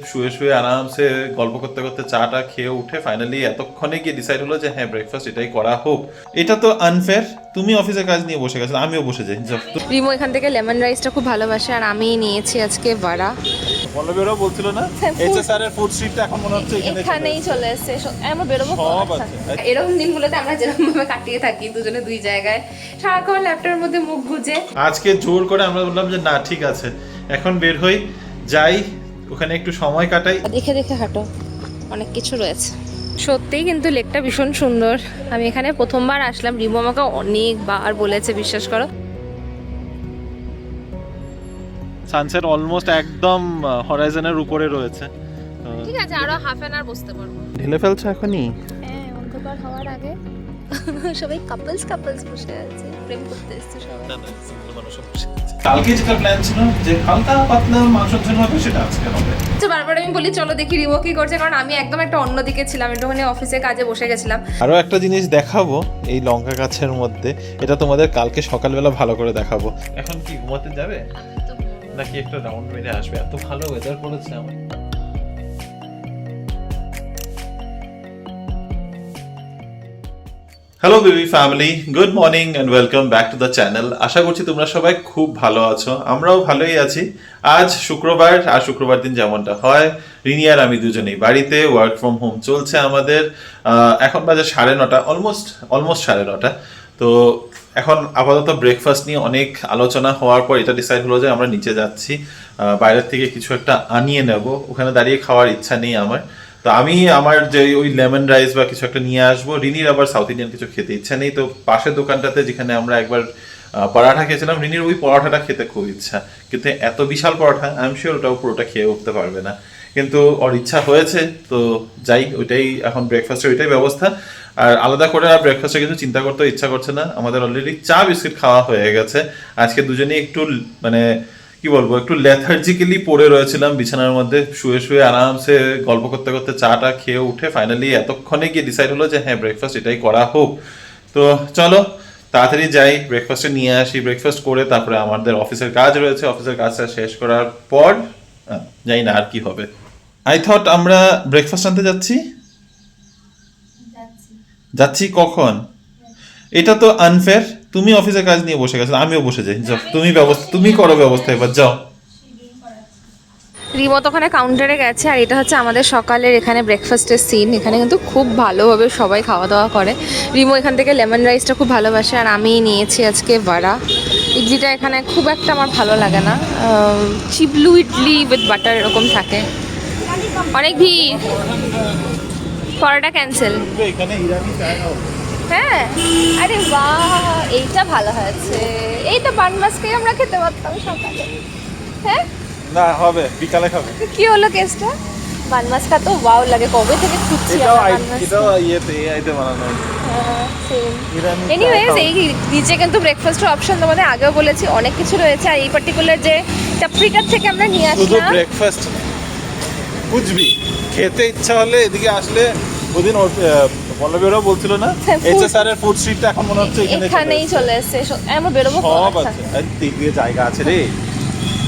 শুয়ে শুয়ে আরামসে গল্প করতে করতে চাটা খেয়ে উঠে ফাইনালি এতক্ষণে গিয়ে ডিসাইড হলো যে হ্যাঁ ব্রেকফাস্ট এটাই করা হোক। এটা তো আনফেয়ার, তুমি অফিসে কাজ নিয়ে বসে গেছো, আমিও বসে যাই। রিমো এখান থেকে লেমন রাইসটা খুব ভালোবাসে আর আমি নিয়েছি আজকে ভাড়া। পল্লবী ওরাও বলছিল না এইচএসআর এর ফুড স্ট্রিটটা এখন মনে হচ্ছে এখানেই চলে এসেছে, আমরা বেরোবো। এরকম দিনগুলোতে আমরা যেরকম ভাবে কাটিয়ে থাকি দুজনে দুই জায়গায়, সারাক্ষণ ল্যাপটপের মধ্যে মুখ গুজে। আজকে জোর করে আমরা বললাম যে না ঠিক আছে এখন বের হই, যাই ওখানে একটু সময় কাটাই। দেখে দেখে হাঁটো, অনেক কিছু রয়েছে সত্যিই, কিন্তু লেকটা ভীষণ সুন্দর। আমি এখানে প্রথমবার আসলাম, রিমো আমাকে অনেকবার বলেছে, বিশ্বাস করো। সানসেট অলমোস্ট একদম হরাইজনের উপরে রয়েছে। ঠিক আছে, আরো হাফ অ্যান আওয়ার বসতে পারবো। ঢেলে ফেলছো এখনই? হ্যাঁ, অন্ধকার হওয়ার আগে সবাই কাপলস বসে আছে, প্রেম করতে এসেছে সবাই। কালকে যেটা প্ল্যান ছিল যে হালকা পাতলা মাংসের জন্য হবে, সেটা আজকে হবে। বারবার আমি বলি চলো দেখি রিমো কি করছে, কারণ আমি একদম একটা অন্যদিকে ছিলাম, একটুখানি অফিসে কাজে বসে গেছিলাম। আরো একটা জিনিস দেখাবো এই লঙ্কা গাছের মধ্যে, এটা তোমাদের কালকে সকালবেলা ভালো করে দেখাবো। এখন কি ঘুমাতে যাবে নাকি একটা রাউন্ড মেরে আসবে? এত ভালো ওয়েদার করেছে আমার। Hello baby family, good morning and welcome back to the channel. আশা করছি তোমরা সবাই খুব ভালো আছো, আমরাও ভালোই আছি। আজ শুক্রবার, আর শুক্রবার দিন যেমনটা হয় রিনি আর আমি দুজনেই বাড়িতে, ওয়ার্ক ফ্রম হোম চলছে আমাদের। এখন বাজে 9:30, অলমোস্ট 9:30। তো এখন আপাতত ব্রেকফাস্ট নিয়ে অনেক আলোচনা হওয়ার পর এটা ডিসাইড হলো যে আমরা নিচে যাচ্ছি, বাইরের থেকে কিছু একটা আনিয়ে নেব। ওখানে দাঁড়িয়ে খাওয়ার ইচ্ছা নেই আমার, তো আমি আমার যে ওই লেমন রাইস বা কিছু একটা নিয়ে আসবো। রিনির আবার সাউথ ইন্ডিয়ান কিছু খেতে ইচ্ছা নেই, তো পাশের দোকানটাতে যেখানে আমরা একবার পরাঠা খেয়েছিলাম, রিনির ওই পরোঠাটা খেতে খুব ইচ্ছা, কিন্তু এত বিশাল পরোঠা আই এম শিওর ওটাও পুরোটা খেয়ে উঠতে পারবে না, কিন্তু ওর ইচ্ছা হয়েছে তো যাই, ওইটাই এখন ব্রেকফাস্টের ওইটাই ব্যবস্থা। আর আলাদা করে আর ব্রেকফাস্টে কিছু চিন্তা করতে ইচ্ছা করছে না, আমাদের অলরেডি চা বিস্কিট খাওয়া হয়ে গেছে। আজকে দুজনেই একটু মানে কি বলবো, একটু লেথার্জিক্যালি পড়ে রয়েছিলাম বিছানার মধ্যে, শুয়ে শুয়ে আরামসে গল্প করতে করতে চাটা খেয়ে উঠে ফাইনালি এতক্ষণে গিয়ে ডিসাইড হলো যে হ্যাঁ ব্রেকফাস্ট এটাই করা হোক। তো চলো তাড়াতাড়ি যাই, ব্রেকফাস্টে নিয়ে আসি, ব্রেকফাস্ট করে তারপরে আমাদের অফিসের কাজ রয়েছে, অফিসের কাজটা শেষ করার পর জানি না আর কি হবে। আই থট আমরা ব্রেকফাস্ট আনতে যাচ্ছি কখন? এটা তো আনফেয়ার, তুমি অফিসে কাজ নিয়ে বসে গেছো, আমিও বসে যাই। যাও তুমি করো ব্যবস্থা, এবার যাও। রিমো তো ওখানে কাউন্টারে গেছে, আর এটা হচ্ছে আমাদের সকালের এখানে ব্রেকফাস্টের সিন। এখানে কিন্তু খুব ভালোভাবে সবাই খাওয়া দাওয়া করে। রিমো এখান থেকে লেমন রাইসটা খুব ভালোবাসে আর আমি নিয়েছি আজকে ভাড়া। ইডলিটা এখানে খুব একটা আমার ভালো লাগে না, চিবলু ইডলি উইথ বাটার এরকম থাকে। অনেক ভিড়, পরোটা ক্যান্সেল। হ্যাঁ, আরে বাহ, এইটা ভালো হয়েছে। এই তো পান মাছকে আমরা খেতে পারতাম সকালে। হ্যাঁ না হবে, বিকালে খাবে। কি হলো কেসটা? বান মাছটা তো ওয়াও লাগে, কবে থেকে খুঁজছি বান মাছ। এটাও এআইতে বানানো। এনিওয়েজ, এই নিচে কিন্তু ব্রেকফাস্টের অপশন তোমাদের আগেও বলেছি অনেক কিছু রয়েছে, আর এই পার্টিকুলার যে চাপড়িটার থেকে আমরা নিয়ে শুধু আসলাম। ব্রেকফাস্ট বুঝবি, খেতে ইচ্ছা হলে এদিকে আসলে, ওদিন পল্লবী ওরাও বলছিল না এইচএসআর এর ফুড স্ট্রিটটা এখন মনে হচ্ছে এখানেই চলে এসেছে, আমরা বেরোবো। সব আছে, দিকে জায়গা আছে রে।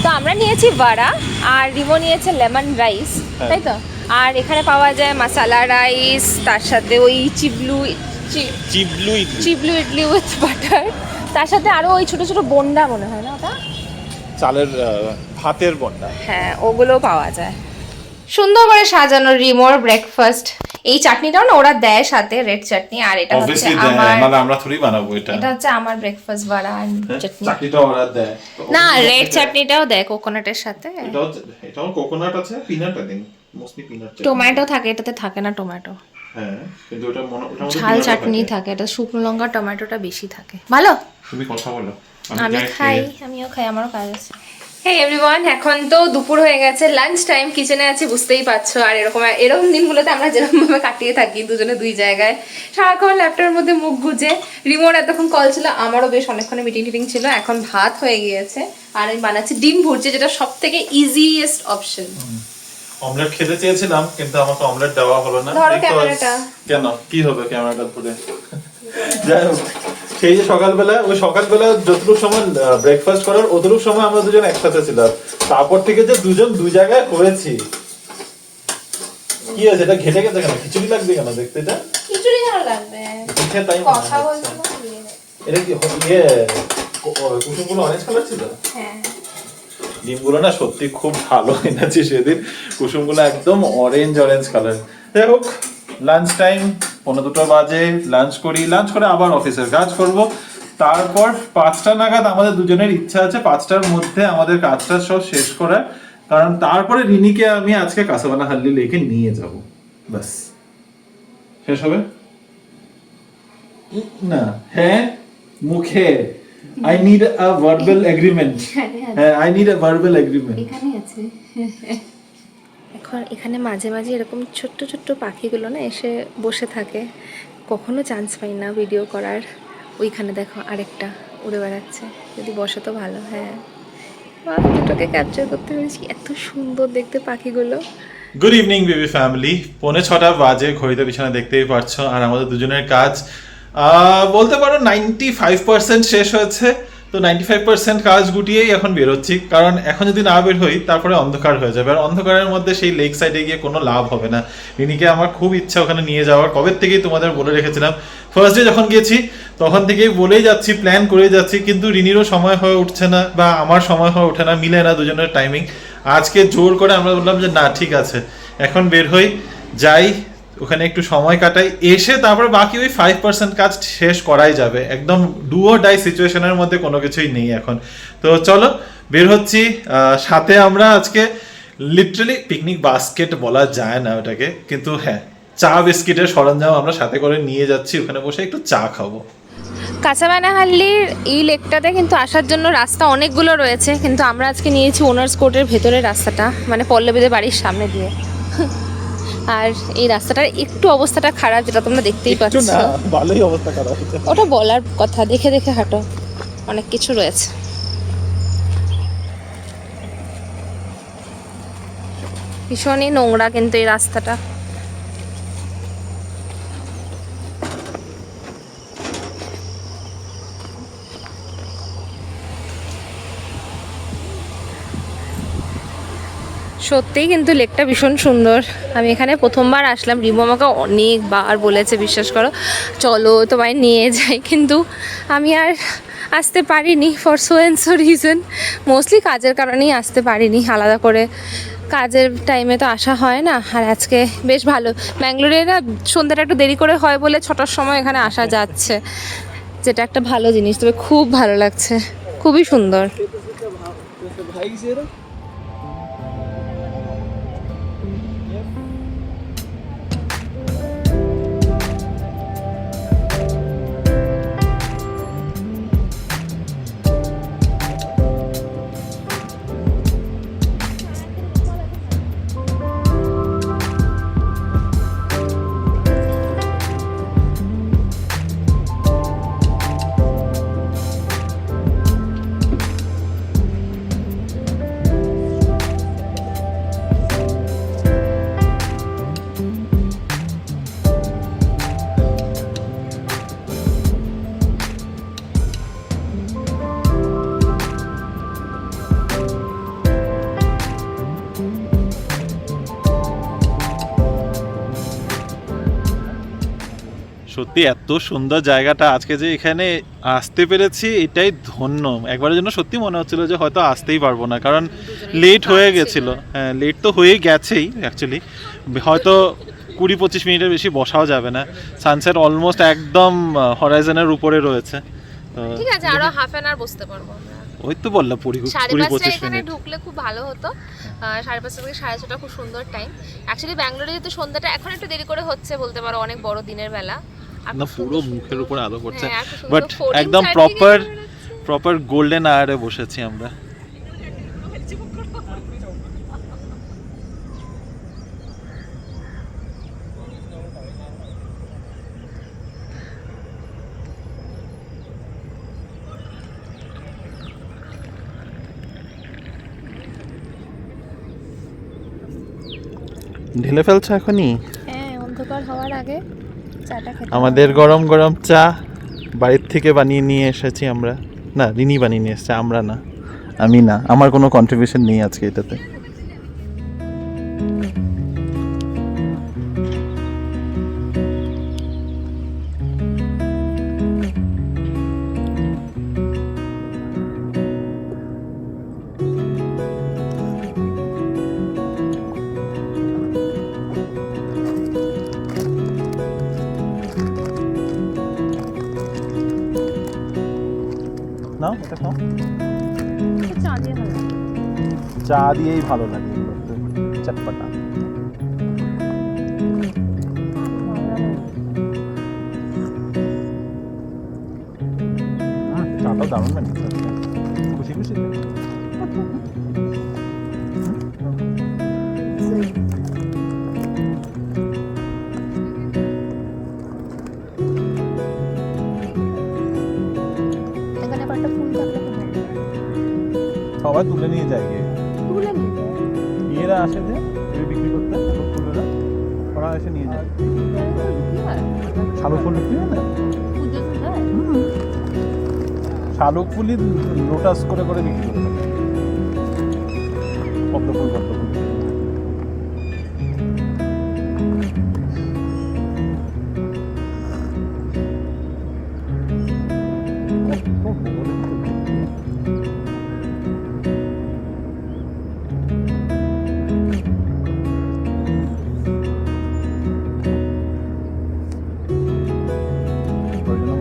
তো আমরা নিয়েছি ভাড়া, আর রিমো নিয়েছে লেমন রাইস, তাই তো। আর এখানে পাওয়া যায় মশালা রাইস, তার সাথে ওই চিবলু ইডলি উইথ বাটার, তার সাথে আরো ওই ছোট ছোট বোন্ডা মনে হয় না ওটা, চালের ভাতের বন্ডা। হ্যাঁ, ওগুলো পাওয়া যায়। সুন্দর করে সাজানো রিমোর ব্রেকফাস্ট। এই চাটনিটাও না ওরা দেয় সাথে, রেড চাটনি। আর এটা হচ্ছে আমার, মানে আমরা থোড়ি বানাবো এটা। এটা হচ্ছে আমার ব্রেকফাস্ট ভাড়া আর চাটনি। চাটনিটাও ওরা দেয় না, রেড চাটনিটাও দেয় কোকোনাটের সাথে। এটাও কোকোনাট আছে, peanut I thing, mostly peanut. Tomato থাকে, এটাতে থাকে না টমেটো। হ্যাঁ, কিন্তু ওটা ঝাল চাটনি থাকে, এটা শুকনো লঙ্কা টমেটোটা বেশি থাকে। ভালো, তুমি কথা বলো। আমিও খাই, আমারও কাজ আছে। হে এভরিওয়ান, এখন তো দুপুর হয়ে গেছে, লাঞ্চ টাইম। কিচেনে আছি বুঝতেই পারছো। আর এরকম দিনগুলোতে আমরা যেরকম ভাবে কাটিয়ে থাকি দুজনে দুই জায়গায়, সারাক্ষণ ল্যাপটপের মধ্যে মুখ গুজে। রিমোর এতক্ষণ কল ছিল, আমারও বেশ অনেকক্ষণ মিটিং ছিল। এখন ভাত হয়ে গিয়েছে আর আমি বানাচ্ছি ডিম ভুর্জি, যেটা সব থেকে ইজিয়েস্ট অপশন। অমলেট খেতে চেয়েছিলাম কিন্তু আমাকে অমলেট দেওয়া হলো না। ধরো ক্যামেরাটা। কেন, কি হবে ক্যামেরাটা ধরে? যাই হোক, সেই যে সকালবেলা যতটুকু সময় ব্রেকফাস্ট করার, অতটুকু সময় আমরা দুজন একসাথে ছিলাম। তারপর থেকে যে দুজন দুই জায়গায় করেছি, কি আছে এটা ঘেটে গেছে কেন? খিচুড়ি লাগবে কেন দেখতে? এটা খিচুড়ি ভালো লাগবে, দেখে তাই কথা বলতে এটা কি ইয়ে কুসুমগুলো অরেঞ্জ কালার ছিল? হ্যাঁ ডিমগুলো না সত্যি খুব ভালো এনেছি সেদিন, কুসুমগুলো একদম অরেঞ্জ কালার। যাই হোক, লাঞ্চ টাইম 1:45 বাজে, লাঞ্চ করি, লাঞ্চ করে আবার অফিসের কাজ করব। তারপর 5টা নাগাদ আমাদের দুজনের ইচ্ছা আছে 5টার মধ্যে আমাদের কাজটা সব শেষ করার, কারণ তারপরে রিনিকে আমি আজকে কাসাবানাহাল্লি লেকে নিয়ে যাব। ব্যাস শেষ হবে না? হ্যাঁ মুখে I need a verbal agreement. I need a verbal agreement. এখানে আছে। এখন এখানে মাঝে মাঝে এরকম ছোট্ট ছোট্ট পাখিগুলো না এসে বসে থাকে, কখনো চান্স পাই না ভিডিও করার। ওইখানে দেখো আরেকটা উড়ে বেড়াচ্ছে, যদি বসে তো ভালো। হ্যাঁ দুটোকে ক্যাপচার করতে পেরেছি, এত সুন্দর দেখতে পাখিগুলো। গুড ইভিনিং বেবি ফ্যামিলি, 5:45 বাজে, ঘড়িতে পিছনে দেখতেই পারছো। আর আমাদের দুজনের কাজ বলতে পারো 95% শেষ হয়েছে। তো 95% কাজ গুটিয়েই এখন বেরোচ্ছি, কারণ এখন যদি না বের হই তারপরে অন্ধকার হয়ে যাবে, আর অন্ধকারের মধ্যে সেই লেক সাইডে গিয়ে কোনো লাভ হবে না। রিনিকে আমার খুব ইচ্ছা ওখানে নিয়ে যাওয়ার, কবে থেকেই তোমাদের বলে রেখেছিলাম। ফার্স্ট ডে যখন গেছি তখন থেকেই বলেই যাচ্ছি, প্ল্যান করে যাচ্ছি, কিন্তু রিনিরও সময় হয়ে উঠছে না বা আমার সময় হয়ে ওঠে না, মিলে না দুজনের টাইমিং। আজকে জোর করে আমরা বললাম যে না ঠিক আছে এখন বের হই, যাই ওখানে একটু সময় কাটাই, এসে তারপরে বাকি ওই 5% কাজ শেষ করাই যাবে। একদম ডু অর ডাই সিচুয়েশনের মধ্যে কোনো কিছুই নেই এখন। তো চলো বের হচ্ছি। সাথে আমরা আজকে লিটারালি পিকনিক বাস্কেট বলা যায় না ওটাকে, কিন্তু হ্যাঁ চা বিস্কিটের সরঞ্জাম আমরা সাথে করে নিয়ে যাচ্ছি, ওখানে বসে একটু চা খাবো। কাঁচাবানাহাল্লির এই লেকটাতে কিন্তু আসার জন্য রাস্তা অনেকগুলো রয়েছে, কিন্তু আমরা আজকে নিয়েছি ওনার্স কোর্টের ভেতরের রাস্তাটা, মানে পল্লবীদের বাড়ির সামনে দিয়ে। আর এই রাস্তাটার একটু অবস্থাটা খারাপ, যেটা তোমরা দেখতেই পাচ্ছ। ভালোই অবস্থা খারাপ, ওটা বলার কথা, দেখে দেখে হাঁটো, অনেক কিছু রয়েছে। ভীষণই নোংরা কিন্তু এই রাস্তাটা। সত্যিই কিন্তু লেকটা ভীষণ সুন্দর। আমি এখানে প্রথমবার আসলাম, রিমু আমাকে অনেকবার বলেছে বিশ্বাস করো চলো তোমায় নিয়ে যাই, কিন্তু আমি আর আসতে পারিনি for so and so reason. Mostly কাজের কারণেই আসতে পারিনি, আলাদা করে কাজের টাইমে তো আসা হয় না। আর আজকে বেশ ভালো, ব্যাঙ্গালোরে না সন্ধ্যাটা একটু দেরি করে হয় বলে 6টার সময় এখানে আসা যাচ্ছে, যেটা একটা ভালো জিনিস। তবে খুব ভালো লাগছে, খুবই সুন্দর। সত্যি এত সুন্দর জায়গাটা, আজকে যে এখানে আসতে পেরেছি এটাই ধন্য। একবারের জন্য সত্যি মনে হচ্ছিল যে হয়তো আসতেই পারবো না, কারণ লেট হয়ে গেছিল। হ্যাঁ লেট তো হয়ে গেছেই অ্যাকচুয়ালি, হয়তো 20-25 মিনিটের বেশি বসাও যাবে না। সানসেট অলমোস্ট একদম হরাইজনের উপরে রয়েছে। ঠিক আছে, আরো হাফ অ্যান আওয়ার বসতে পারবো আমরা। ওই তো বললাম 20-25 এখানে মিনিট ঢুকলে খুব ভালো হতো। 5:30 থেকে 6:30 খুব সুন্দর টাইম। অ্যাকচুয়ালি ব্যাঙ্গালোরে যেহেতু সন্ধ্যাটা এখন একটু দেরি করে হচ্ছে বলতে পারো, অনেক বড় দিনের বেলা, না পুরো মুখের উপর আলো পড়ছে, হ্যাঁ, এত সুন্দর বাট folding একদম চারদিকে প্রপার গোল্ডেন আওয়ারে বসেছি আমরা। ঢেলে ফেলছো এখনই? হ্যাঁ, অন্ধকার হওয়ার আগে চাটা খেতে। আমাদের গরম গরম চা বাড়ির থেকে বানিয়ে নিয়ে এসেছি আমরা। না রিনি বানিয়ে নিয়ে এসেছে, আমরা না, আমি না, আমার কোনো কন্ট্রিবিউশন নেই আজকে এটাতে। একটা খাও। চা দিয়ে ভালো লাগে। চা দিয়েই ভালো লাগে এগুলো একটু চটপটা। চাটাও দারুণ বানিয়েছে। খুশি খুশি এখানে আবার একটা ফুল থাকলে খুব ভালো লাগে। সবাই তুলে নিয়ে যায় গিয়ে। তুলে নিয়ে যায়। এরা আসে যে এই বিক্রি করতে ফুলেরা, ওরা এসে নিয়ে যায়। কি হয়? শালুক ফুল বিক্রি হয় না? পুজো তো হয়। শালুক ফুলই লোটাস করে করে বিক্রি করে থাকে। পদ্ম ফুল পদ্ম ফুল।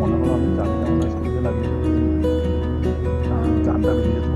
মনে হলো আমি চালটা মনে হয় স্কুলে লাগিয়ে চালটা বেরিয়ে যেত।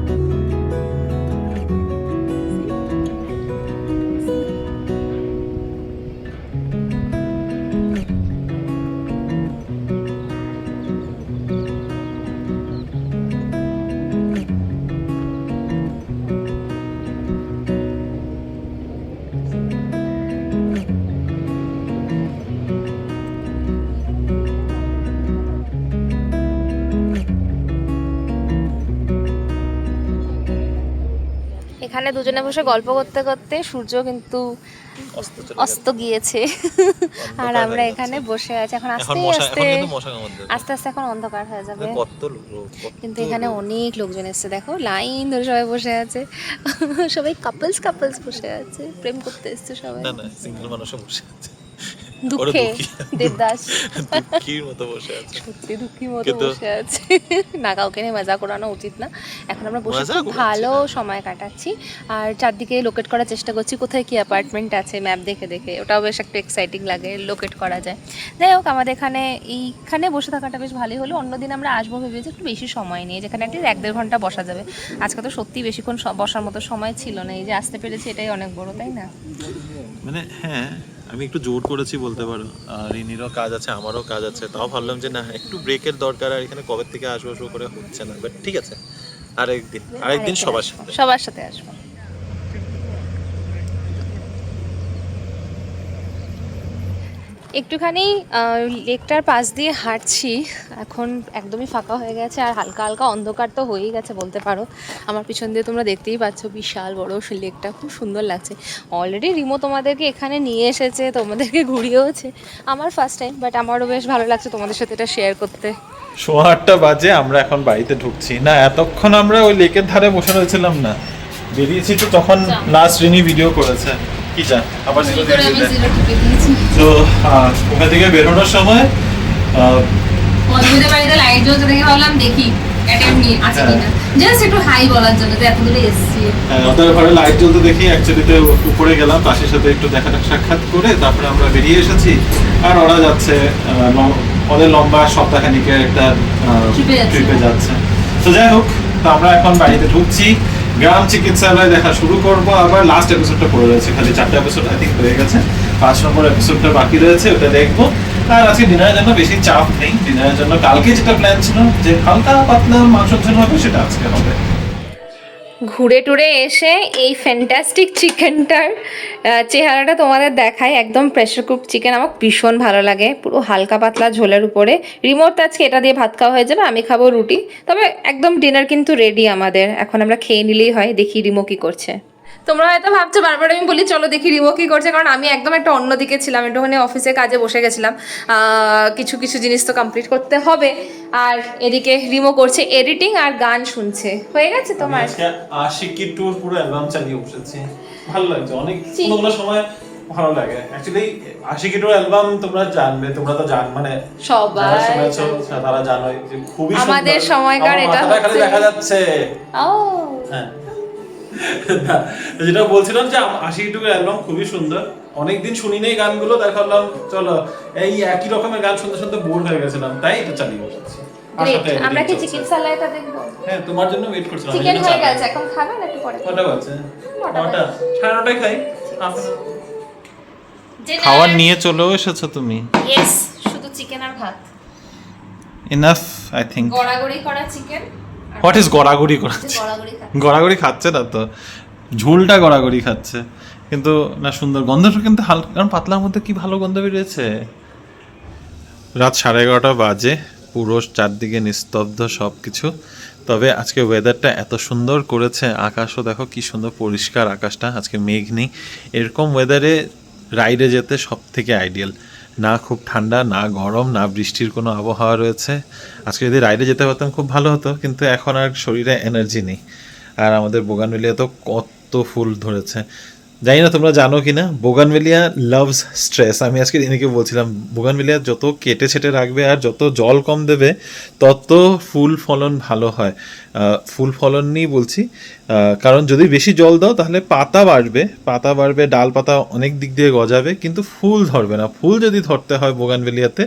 এখানে দুজনে বসে গল্প করতে করতে সূর্য কিন্তু অস্ত গিয়েছে আর আমরা এখানে বসে আছি। এখন আস্তে আস্তে আস্তে আস্তে এখন অন্ধকার হয়ে যাবে, কিন্তু এখানে অনেক লোকজন এসেছে। দেখো লাইন ধরে সবাই বসে আছে, সবাই কাপলস কাপলস বসে আছে, প্রেম করতে এসছে সবাই। না না, সিঙ্গেল মানুষও বসে আছে দুঃখে দেবদাস দুঃখীর মতো বসে আছে, সত্যি দুঃখী মতো বসে আছে। না, কাউকে নিয়ে মজা করানো উচিত না। এখন আমরা বসে খুব ভালো সময় কাটাচ্ছি আর চারদিকে লোকেট করার চেষ্টা করছি কোথায় কি অ্যাপার্টমেন্ট আছে ম্যাপ দেখে দেখে। ওটাও বেশ একটু এক্সাইটিং লাগে, লোকেট করা যায়। যাই হোক, আমাদের এখানে এইখানে বসে থাকাটা বেশ ভালোই হলো। অন্যদিন আমরা আসবো ভেবেছি একটু বেশি সময় নিয়ে, যেখানে একটি 1-1.5 ঘন্টা বসা যাবে। আজকে তো সত্যি বেশিক্ষণ বসার মতো সময় ছিল না, এই যে আসতে পেরেছি এটাই অনেক বড়, তাই না? মানে হ্যাঁ, আমি একটু জোর করেছি বলতে পারো। আর রিনিরও কাজ আছে, আমারও কাজ আছে, তাও ভাবলাম যে না একটু ব্রেকের দরকার। আর এখানে কবে থেকে আসবো আসবো করে হচ্ছে না, বাট ঠিক আছে, আরেকদিন সবার সাথে আসবো। একটুখানি লেকটার পাশ দিয়ে হাঁটছি, এখন একদমই ফাঁকা হয়ে গেছে আর হালকা হালকা অন্ধকার তো হয়েই গেছে বলতে পারো। আমার পিছন দিয়ে তোমরা দেখতেই পাচ্ছ বিশাল বড় লেকটা, খুব সুন্দর লাগছে। অলরেডি রিমো তোমাদেরকে এখানে নিয়ে এসেছে, তোমাদেরকে ঘুরিয়েওছে। আমার ফার্স্ট টাইম, বাট আমারও বেশ ভালো লাগছে তোমাদের সাথে এটা শেয়ার করতে। 8:30 বাজে, আমরা এখন বাড়িতে ঢুকছি। না, এতক্ষণ আমরা ওই লেকের ধারে বসে রয়েছিলাম না, বেরিয়েছি তো তখন লাস্ট রিনি ভিডিও করেছে। কি জান আবার জিরো দিয়ে দিয়েছি। তো ওখান থেকে বেরোনোর সময় অদ্ভুতের বাড়িতে লাইট জ্বলছে দেখে ভাবলাম দেখি অ্যাটেম্প নিয়ে আছে কিনা, জাস্ট একটু হাই বলার জন্য যে এত দূরে এসেছি। ওদের ঘরে লাইট জ্বলতে দেখি অ্যাকচুয়ালি তো উপরে গেলাম, পাশের সাথে একটু দেখা সাক্ষাৎ করে তারপরে আমরা বেরিয়ে এসেছি। আর ওরা যাচ্ছে ওদের লম্বা সপ্তাহখানিকের একটা ট্রিপে যাচ্ছে। তো যাই হোক, তো আমরা এখন বাড়িতে ঢুকছি, গ্রাম চিকিৎসালয় দেখা শুরু করব। আবার লাস্ট এপিসোডটা পড়ে রয়েছে, খালি 4টা এপিসোড আই থিঙ্ক হয়ে গেছে, 5 নম্বর এপিসোডটা বাকি রয়েছে, ওটা দেখবো। আর আজকে ডিনারের জন্য বেশি চাপ নেই, ডিনারের জন্য কালকে যেটা প্ল্যান ছিল যে হালকা পাতলা মাংসের জন্য হবে, সেটা আজকে হবে। ঘুরে টুরে এসে এই ফ্যান্টাস্টিক চিকেনটার চেহারাটা তোমাদের দেখায়। একদম প্রেশার কুক চিকেন, আমার ভীষণ ভালো লাগে, পুরো হালকা পাতলা ঝোলের উপরে। রিমোট আজকে এটা দিয়ে ভাত খাওয়া হয়ে যাবে, আমি খাবো রুটি। তবে একদম ডিনার কিন্তু রেডি আমাদের, এখন আমরা খেয়ে নিলেই হয়। দেখি রিমো কি করছে। তোমরা হয়তো ভাবছো বারবার আমি বলি চলো দেখি রিমো কি করছে, কারণ আমি একদম একটা অন্যদিকে ছিলাম, একটুখানি অফিসে কাজে বসে গেছিলাম, কিছু কিছু জিনিস তো কমপ্লিট করতে হবে। আর এদিকে রিমো করছে এডিটিং আর গান শুনছে। হয়ে গেছে তোমার? আজকে আশিকি ট্যুর পুরো অ্যালবাম চালিয়ে বসেছি, ভালো লাগছে অনেক। কোনগুলো সময় ভালো লাগে অ্যাকচুয়ালি। আশিকি ট্যুর অ্যালবাম তোমরা জানবে, তোমরা তো জান মানে সবাই শুনেছো, তারা জানোই যে খুবই সুন্দর। আমাদের সময়কার এটা খালি দেখা যাচ্ছে। ও হ্যাঁ, যেটা বলছিলাম যে আশিকি টুকের অ্যালবাম খুবই সুন্দর। অনেকদিন শুনি নেই গানগুলো, তাই ভাবলাম চলো এই একই রকমের গান শুনতে শুনতে বোর হয়ে গেছিলাম, তাই এটা চালিয়ে বসেছি। গ্রেট। আমরা কি চিকেন সালাডটা দেখবো? হ্যাঁ তোমার জন্য ওয়েট করছিলাম। চিকেন হয়ে গেছে, এখন খাবেন একটু পরে? কটা বাজে? 9টা। 9:30 খাই। খাবার নিয়ে চলেও এসেছো তুমি। ইয়েস, শুধু চিকেন আর ভাত। Enough I think. গড়াগড়ি করা চিকেন। হোয়াট ইজ গড়াগড়ি করাচ্ছে? গড়াগড়ি খা। গড়াগড়ি খাচ্ছে না তো, ঝোলটা গড়াগড়ি খাচ্ছে, কিন্তু না সুন্দর গন্ধটা কিন্তু হালকা, কারণ পাতলার মধ্যে কি ভালো গন্ধ বেরিয়েছে। রাত 11:30 বাজে, পুরো চারদিকে নিস্তব্ধ সব কিছু। তবে আজকে ওয়েদারটা এত সুন্দর করেছে, আকাশও দেখো কি সুন্দর পরিষ্কার আকাশটা, আজকে মেঘ নেই। এরকম ওয়েদারে রাইডে যেতে সব থেকে আইডিয়াল, না খুব ঠান্ডা না গরম না বৃষ্টির কোনো আবহাওয়া রয়েছে। আজকে যদি রাইডে যেতে পারতাম খুব ভালো হতো, কিন্তু এখন আর শরীরে এনার্জি নেই। আর আমাদের বোগানভেলিয়া তো কত ফুল ধরেছে, জানি না তোমরা জানো কি না, বোগানভেলিয়া লাভস স্ট্রেস। আমি আজকে এনেকে বলছিলাম বোগানভেলিয়া যত কেটে ছেটে রাখবে আর যত জল কম দেবে তত ফুল ফলন ভালো হয়। ফুল ফলন নিয়েই বলছি, কারণ যদি বেশি জল দাও তাহলে পাতা বাড়বে, ডাল পাতা অনেক দিক দিয়ে গজাবে, কিন্তু ফুল ধরবে না। ফুল যদি ধরতে হয় বোগানভেলিয়াতে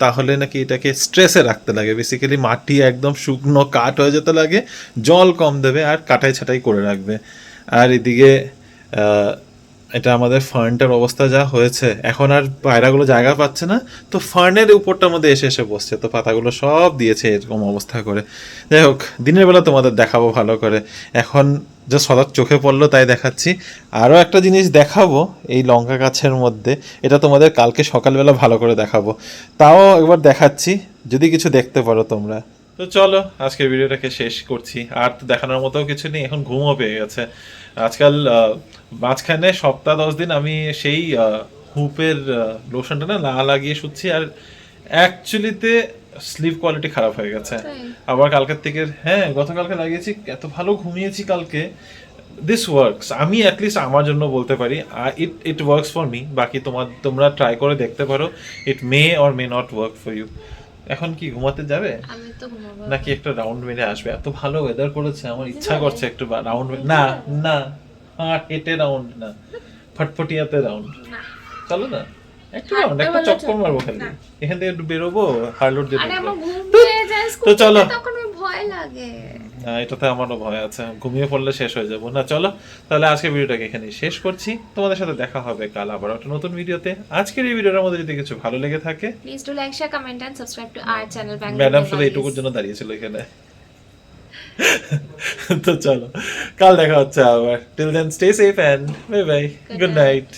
তাহলে নাকি এটাকে স্ট্রেসে রাখতে লাগে, বেসিক্যালি মাটি একদম শুকনো কাঠ হয়ে যেতে লাগে, জল কম দেবে আর কাটাই ছাটাই করে রাখবে। আর এদিকে এটা আমাদের ফার্নটার অবস্থা যা হয়েছে, এখন আর পায়রাগুলো জায়গা পাচ্ছে না, তো ফার্নের উপরটার মধ্যে এসে এসে বসছে, তো পাতাগুলো সব দিয়েছে এরকম অবস্থা করে। যাই হোক, দিনের বেলা তোমাদের দেখাবো ভালো করে, এখন জাস্ট হঠাৎ চোখে পড়লো তাই দেখাচ্ছি। আরও একটা জিনিস দেখাবো এই লঙ্কা গাছের মধ্যে, এটা তোমাদের কালকে সকালবেলা ভালো করে দেখাবো, তাও একবার দেখাচ্ছি যদি কিছু দেখতে পারো তোমরা। তো চলো আজকের ভিডিওটাকে শেষ করছি, আর তো দেখানোর মতো কিছু নেই, এখন ঘুমও পেয়ে গেছে। আজকাল মাঝখানে সপ্তাহ 10 দিন আমি সেই হুপের লোশনটা না লাগিয়ে শুচ্ছি, আর অ্যাকচুয়ালিতে স্লিপ কোয়ালিটি খারাপ হয়ে গেছে। আবার কালকের থেকে, হ্যাঁ গতকালকে লাগিয়েছি, এত ভালো ঘুমিয়েছি কালকে। দিস ওয়ার্কস, আমি অ্যাটলিস্ট আমার জন্য বলতে পারি, ইট ওয়ার্কস ফর মি। বাকি তোমরা ট্রাই করে দেখতে পারো, it may or may not work for you. এখন কি ঘুমাতে যাবে আমি তো ঘুমাবো নাকি একটা রাউন্ড মেরে আসবে? এত ভালো ওয়েদার করেছে, আমার ইচ্ছা করছে একটু রাউন্ড। না না, হেঁটে রাউন্ড না, ফটফটিয়াতে রাউন্ড। চলো না একটু রাউন্ড, একটা চক্কর মারবো খালি, এখান থেকে একটু বেরোবো, হার্লোড যেতে। আরে আমার ঘুম পেয়ে যায় তো স্কুলে, চলো। তখন আমার ভয় লাগে। না, এটাতে আমারও ভয় আছে, ঘুমিয়ে পড়লে শেষ হয়ে যাবো না। চলো তাহলে আজকে ভিডিওটাকে এখানেই শেষ করছি, তোমাদের সাথে দেখা হবে কাল আবার একটা নতুন ভিডিওতে। আজকের এই ভিডিওর মধ্যে যদি কিছু ভালো লেগে থাকে, please do like share comment and subscribe to our channel Bangalore. Madam শুধু এইটুকুর জন্য দাঁড়িয়েছিল এখানে। তো চলো কাল দেখা হচ্ছে আবার, till then stay safe and bye bye, good night.